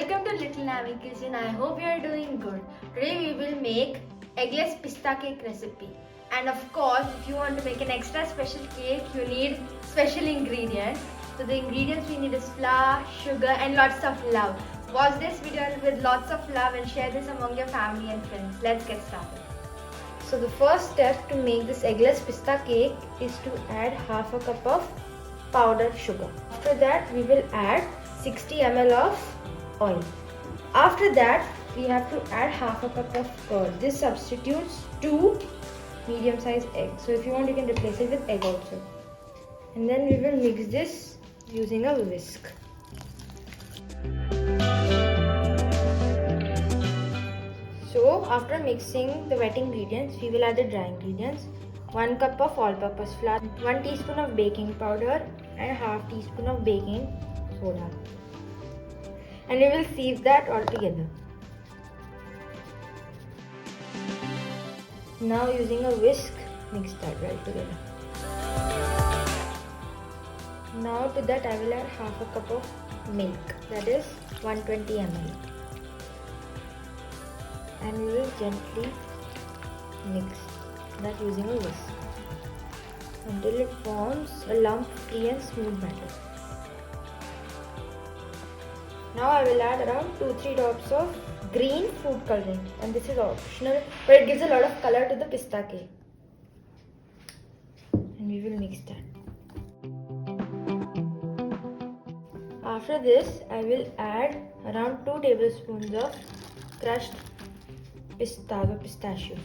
welcome to Little Nami Kitchen. I hope you are doing good. Today we will make eggless pista cake recipe. And of course, if you want to make an extra special cake, you need special ingredients. So the ingredients we need is flour, sugar and lots of love. Watch this video with lots of love and share this among your family and friends. Let's get started. So the first step to make this eggless pista cake is to add half a cup of powdered sugar. After that we will add 60 ml of oil. After that we have to add half a cup of curd. This substitutes 2 medium sized eggs. So if you want you can replace it with egg also. And then we will mix this using a whisk. So after mixing the wet ingredients, we will add the dry ingredients. 1 cup of all-purpose flour, 1 teaspoon of baking powder and half teaspoon of baking soda. And we will sieve that all together. Now using a whisk, mix that right together. Now to that I will add half a cup of milk, that is 120 ml. And we will gently mix that using a whisk until it forms a lump-free and smooth batter. Now I will add around 2-3 drops of green food coloring, and this is optional but it gives a lot of color to the pista cake. And we will mix that. After this I will add around 2 tablespoons of crushed pistachios.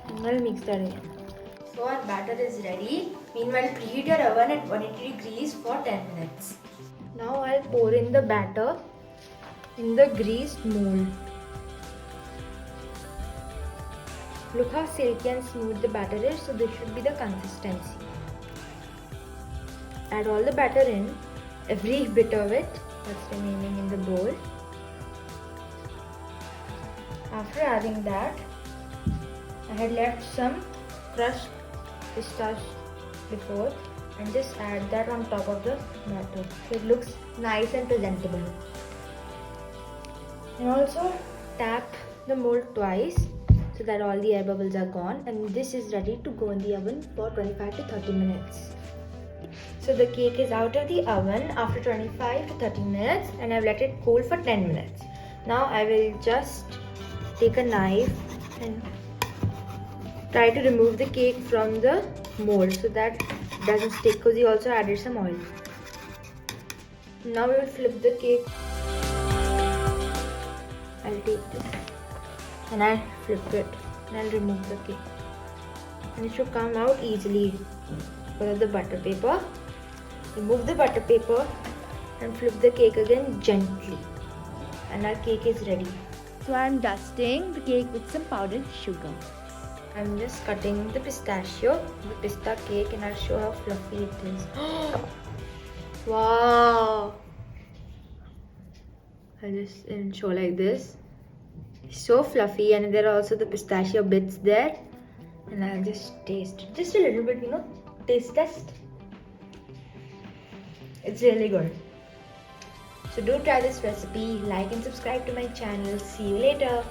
And I'll mix that again. So our batter is ready. Meanwhile, preheat your oven at 180 degrees for 10 minutes. Now I'll pour in the batter in the greased mold. Look how silky and smooth the batter is, so this should be the consistency. Add all the batter in, every bit of it that's remaining in the bowl. After adding that, I had left some crushed pistache before and just add that on top of the batter so it looks nice and presentable. And also tap the mold twice so that all the air bubbles are gone, and this is ready to go in the oven for 25 to 30 minutes. So the cake is out of the oven after 25 to 30 minutes and I've let it cool for 10 minutes. Now I will just take a knife and try to remove the cake from the mold so that it doesn't stick, because we also added some oil. Now we will flip the cake. I'll take this and I'll flip it and I'll remove the cake. And it should come out easily because of the butter paper. Remove the butter paper and flip the cake again gently. And our cake is ready. So I'm dusting the cake with some powdered sugar. I'm just cutting the pistachio, the pista cake, and I'll show how fluffy it is. Wow! I'll just show like this. It's so fluffy, and there are also the pistachio bits there. And I'll just taste it. Just a little bit, taste test. It's really good. So do try this recipe, like and subscribe to my channel. See you later.